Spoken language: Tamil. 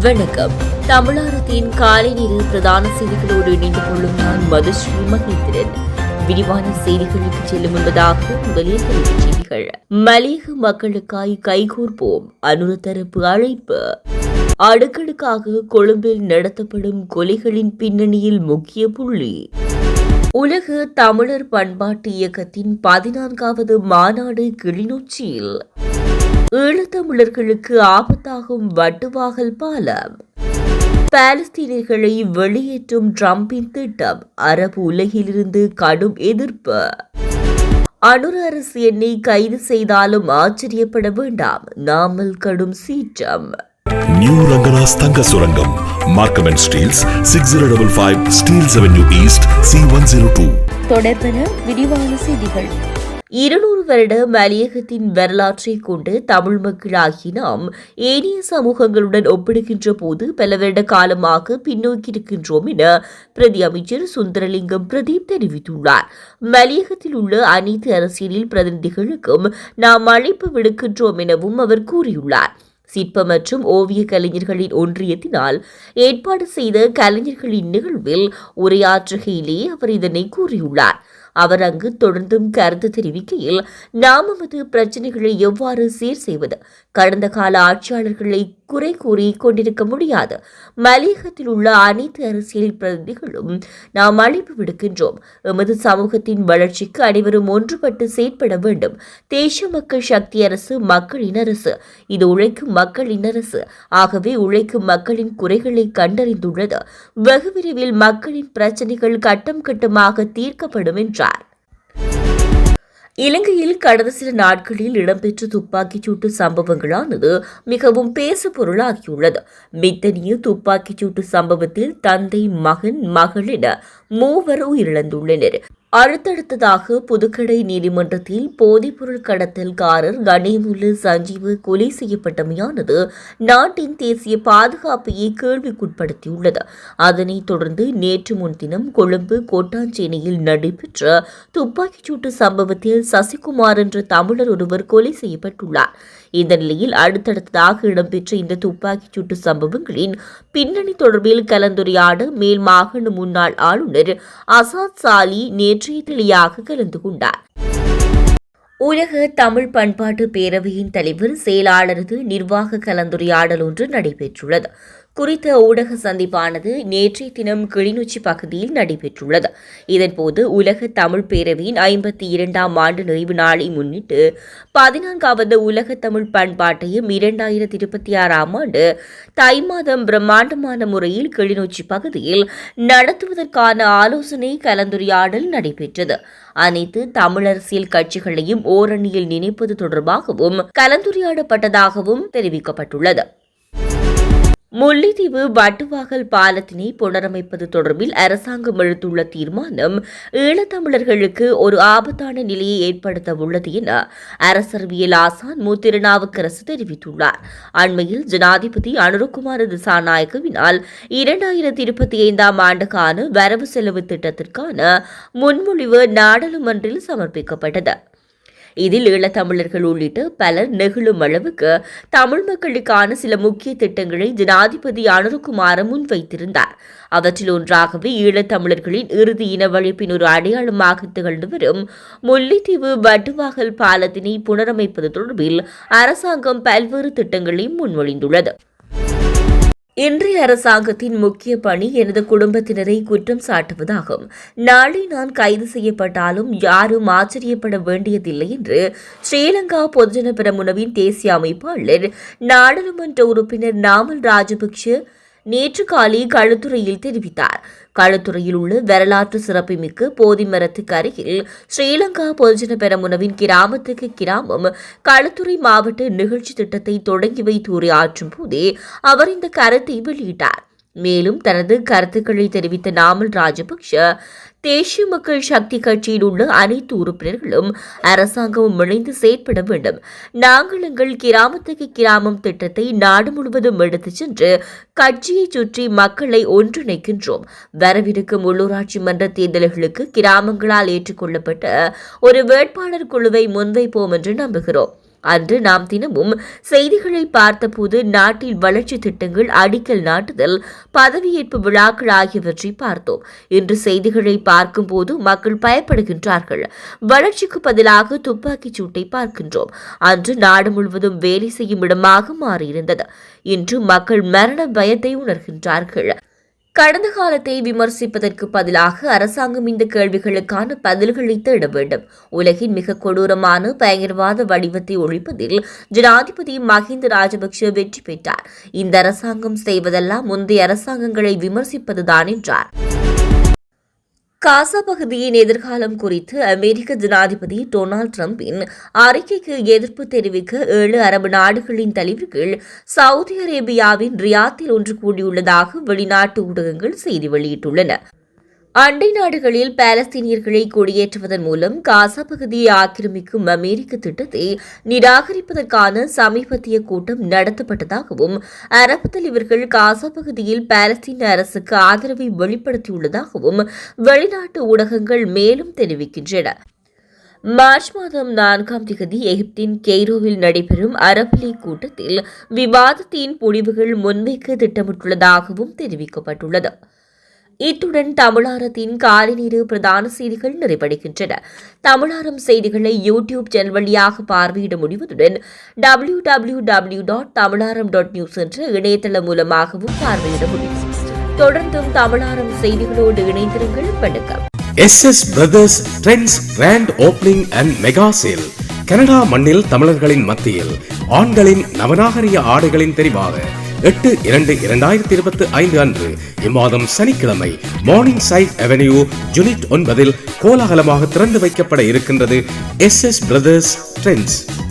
வணக்கம். தமிழகத்தின் காலை நேர பிரதான செய்திகளோடு இணைந்து கொள்ளும் நான் மதுஸ்ரீ மகேந்திரன். விரிவான செய்திகளுக்கு செல்லும் என்பதாக முதலில் தலைப்புச் செய்திகள். மலையக மக்களுக்காய் கைகோர்ப்போம், அனுர தரப்பு அழைப்பு. அடுக்கடுக்காக கொழும்பில் நடத்தப்படும் கொலைகளின் பின்னணியில் முக்கிய புள்ளி. உலக தமிழர் பண்பாட்டு இயக்கத்தின் 14வது மாநாடு கிளிநொச்சியில். ஈழத்தமிழர்களுக்கு ஆபத்தாகும் வட்டுவாகல் பாலம். பாலஸ்தீனியர்களை வெளியேற்றும் டிரம்பின் திட்டம், அரபு உலகிலிருந்து கடும் எதிர்ப்பு. அனுர அரசு என்னை கைது செய்தாலும் ஆச்சரியப்பட வேண்டாம், நாமல் கடும் சீற்றம். நியூ ரங்கராஸ் தங்க சுரங்கம், Markham and Steeles, 6055 Steeles Avenue East, C102. தொடர்பென விரிவான செய்திகள். 200 வருட மலையகத்தின் வரலாற்றை கொண்டு தமிழ் மக்களாகி நாம் ஏனைய சமூகங்களுடன் ஒப்பிடுகின்ற போது பல வருட காலமாக பின்னோக்கியிருக்கின்றோம் என பிரதி அமைச்சர் சுந்தரலிங்கம் பிரதீப் தெரிவித்துள்ளார். மலையகத்தில் உள்ள அனைத்து அரசியலில் பிரதிநிதிகளுக்கும் நாம் அழைப்பு விடுக்கின்றோம் எனவும் அவர் கூறியுள்ளார். சிற்ப மற்றும் ஓவிய கலைஞர்களின் ஒன்றியத்தினால் ஏற்பாடு செய்த கலைஞர்களின் நிகழ்வில் உரையாற்றுகையிலே அவர் இதனை கூறியுள்ளார். அவர் அங்கு தொடர்ந்தும் கருத்து தெரிவிக்கையில், நாம் நமது பிரச்சனைகளை எவ்வாறு சீர் செய்வது, கடந்த கால ஆட்சியாளர்களை குறை கூறி கொண்டிருக்க முடியாது. மலையகத்தில் உள்ள அனைத்து அரசியல் பிரதிநிதிகளும் நாம் அழைப்பு விடுக்கின்றோம். எமது சமூகத்தின் வளர்ச்சிக்கு அனைவரும் ஒன்றுபட்டு செயற்பட வேண்டும். தேசிய மக்கள் சக்தி அரசு மக்களின் அரசு, இது உழைக்கும் மக்களின் அரசு. ஆகவே உழைக்கும் மக்களின் குறைகளை கண்டறிந்துள்ளது. வெகு விரைவில் மக்களின் பிரச்சனைகள் கட்டம் கட்டமாக தீர்க்கப்படும் என்றார். இலங்கையில் கடந்த சில நாட்களில் இடம்பெற்ற துப்பாக்கிச்சூட்டு சம்பவங்களானது மிகவும் பேசு பொருளாகியுள்ளது. மித்தனிய துப்பாக்கிச்சூட்டு சம்பவத்தில் தந்தை, மகன், மகள் என 3 உயிரிழந்துள்ளனர். அடுத்தடுத்ததாக புதுக்கடை நீதிமன்றத்தில் போதைப்பொருள் கடத்தல்காரர் கணேமுல்லு சஞ்சீவு கொலை செய்யப்பட்டமையானது நாட்டின் தேசிய பாதுகாப்பையே கேள்விக்குட்படுத்தியுள்ளது. அதனைத் தொடர்ந்து நேற்று முன்தினம் கொழும்பு கோட்டாஞ்சேனையில் நடைபெற்ற துப்பாக்கிச்சூட்டு சம்பவத்தில் சசிகுமார் என்ற தமிழர் ஒருவர் கொலை செய்யப்பட்டுள்ளார். இந்த நிலையில் அடுத்தடுத்ததாக இடம்பெற்ற இந்த துப்பாக்கிச்சூட்டு சம்பவங்களின் பின்னணி தொடர்பில் கலந்துரையாட மேல் மாகாண முன்னாள் ஆளுநர் அசாத் சாலி நேற்றைய தெளியாக கலந்து கொண்டார். உலக தமிழ் பண்பாட்டு பேரவையின் தலைவர் செயலாளரது நிர்வாக கலந்துரையாடல் ஒன்று நடைபெற்றுள்ளது. குறித்த ஊடக சந்திப்பானது நேற்றைய தினம் கிளிநொச்சி பகுதியில் நடைபெற்றுள்ளது. இதன்போது உலக தமிழ் பேரவையின் 52ஆம் ஆண்டு நிறைவு நாளை முன்னிட்டு 14வது உலக தமிழ் பண்பாட்டையும் 2026ஆம் ஆண்டு தை மாதம் பிரம்மாண்டமான முறையில் கிளிநொச்சி பகுதியில் நடத்துவதற்கான ஆலோசனை கலந்துரையாடல் நடைபெற்றது. அனைத்து தமிழரசியல் கட்சிகளையும் ஓரணியில் நினைப்பது தொடர்பாகவும் கலந்துரையாடப்பட்டதாகவும் தெரிவிக்கப்பட்டுள்ளது. முல்லைத்தீவு வட்டுவாகல் பாலத்தினை புனரமைப்பது தொடர்பில் அரசாங்கம் எடுத்துள்ள தீர்மானம் ஈழத்தமிழர்களுக்கு ஒரு ஆபத்தான நிலையை ஏற்படுத்த உள்ளது என அரசியல் ஆசான் மு. திருநாவுக்கரசு தெரிவித்துள்ளார். அண்மையில் ஜனாதிபதி அனுரகுமார திசாநாயக்கவினால் 2025ஆம் ஆண்டுக்கான வரவு செலவு திட்டத்திற்கான முன்மொழிவு நாடாளுமன்றில் சமர்ப்பிக்கப்பட்டது. இதில் ஈழத்தமிழர்கள் உள்ளிட்ட பலர் நெகிழும் அளவுக்கு தமிழ் மக்களுக்கான சில முக்கிய திட்டங்களை ஜனாதிபதி அனுரகுமார முன்வைத்திருந்தார். அவற்றில் ஒன்றாகவே ஈழத்தமிழர்களின் இறுதி இனவழிப்பின் ஒரு அடையாளமாக திகழ்ந்து வரும் முல்லைத்தீவு வட்டுவாகல் பாலத்தினை புனரமைப்பது தொடர்பில் அரசாங்கம் பல்வேறு திட்டங்களை முன்மொழிந்துள்ளது. இன்றைய அரசாங்கத்தின் முக்கிய பணி எனது குடும்பத்தினரை குற்றம் சாட்டுவதாகும். நாளை நான் கைது செய்யப்பட்டாலும் யாரும் ஆச்சரியப்பட வேண்டியதில்லை என்று ஸ்ரீலங்கா பொதுஜன பெரமுனவின் தேசிய அமைப்பாளர் நாடாளுமன்ற உறுப்பினர் நாமல் ராஜபக்ஷ நேற்று காலை களுத்துறையில் தெரிவித்தார். களுத்துறையில் உள்ள வரலாற்று சிறப்புமிக்க போதிமரத்துக்கு அருகில் ஸ்ரீலங்கா பொதுஜன பெரமுனவின் கிராமத்துக்கு கிராமம் களுத்துறை மாவட்ட நிகழ்ச்சி திட்டத்தை தொடங்கி வைத்து உரையாற்றும் போதே அவர் இந்த கருத்தை வெளியிட்டார். மேலும் தனது கருத்துக்களை தெரிவித்த நாமல் ராஜபக்ஷ, தேசிய மக்கள் சக்தி கட்சியில் உள்ள அனைத்து உறுப்பினர்களும் அரசாங்கமும் இணைந்து செயற்பட வேண்டும். நாங்கள் எங்கள் கிராமத்துக்கு கிராமம் திட்டத்தை நாடு முழுவதும் எடுத்துச் சென்று கட்சியை சுற்றி மக்களை ஒன்றிணைக்கின்றோம். வரவிருக்கும் உள்ளூராட்சி மன்ற தேர்தல்களுக்கு கிராமங்களால் ஏற்றுக்கொள்ளப்பட்ட ஒரு வேட்பாளர் குழுவை முன்வைப்போம் என்று நம்புகிறோம். அன்று நாம் தினமும் செய்திகளை பார்த்தபோது நாட்டில் வளர்ச்சி திட்டங்கள், அடிக்கல் நாட்டுதல், பதவியேற்பு விழாக்கள் ஆகியவற்றை பார்த்தோம். இன்று செய்திகளை பார்க்கும்போது மக்கள் பயப்படுகின்றார்கள். வளர்ச்சிக்கு பதிலாக துப்பாக்கிச் சூட்டை பார்க்கின்றோம். அன்று நாடு முழுவதும் வேலை செய்யும் இடமாக மாறியிருந்தது. இன்று மக்கள் மரண பயத்தை உணர்கின்றார்கள். கடந்த காலத்தை விமர்சிப்பதற்கு பதிலாக அரசாங்கம் இந்த கேள்விகளுக்கான பதில்களை தேட வேண்டும். உலகின் மிக கொடூரமான பயங்கரவாத வடிவத்தை ஒழிப்பதில் ஜனாதிபதி மஹிந்த ராஜபக்ஷ வெற்றி பெற்றார். இந்த அரசாங்கம் செய்வதெல்லாம் முந்தைய அரசாங்கங்களை விமர்சிப்பதுதான் என்றார். காசா பகுதியின் எதிர்காலம் குறித்து அமெரிக்க ஜனாதிபதி டொனால்டு டிரம்பின் அறிக்கைக்கு எதிர்ப்பு தெரிவிக்க 7 அரபு நாடுகளின் தலைவர்கள் சவுதி அரேபியாவின் ரியாத்தில் ஒன்று கூடியுள்ளதாக வெளிநாட்டு ஊடகங்கள் செய்தி வெளியிட்டுள்ளன. அண்டை நாடுகளில் பாலஸ்தீனியர்களை குடியேற்றுவதன் மூலம் காசா பகுதியை ஆக்கிரமிக்கும் அமெரிக்க திட்டத்தை நிராகரிப்பதற்கான சமீபத்திய கூட்டம் நடத்தப்பட்டதாகவும் அரபு தலைவர்கள் காசா பகுதியில் பாலஸ்தீன அரசுக்கு ஆதரவை வெளிப்படுத்தியுள்ளதாகவும் வெளிநாட்டு ஊடகங்கள் மேலும் தெரிவிக்கின்றன. மார்ச் மாதம் 4ஆம் தேதி எகிப்தின் கெய்ரோவில் நடைபெறும் அரபு லீக் கூட்டத்தில் விவாதத்தின் முடிவுகள் முன்வைக்க திட்டமிட்டுள்ளதாகவும் தெரிவிக்கப்பட்டுள்ளது. இத்துடன் தமிழாரத்தின் காலை நேர பிரதான செய்திகள் நிறைவடைகின்றன. தமிழாரம் செய்திகளை யூடியூப் சேனல் வழியாக பார்வையிட முடிவதுடன் www.tamalaram.news என்ற இணையதளம் மூலமாகவும் பார்வையிட முடியும். தொடர்ந்தும் தமிழாரம் செய்திகளோடு இணைந்திருங்கள். வணக்கம். SS Brothers Trends Grand Opening and Mega Sale. Canada மண்ணில் தமிழர்களின் மத்தியில் ஆண்களின் நவநாகரிக ஆடைகளின் தெரிவாக 8/2/2025 அன்று இம்மாதம் சனிக்கிழமை மார்னிங் சைட் அவென்யூ யூனிட் 9 கோலாகலமாக திறந்து வைக்கப்பட இருக்கின்றது SS Brothers Trends.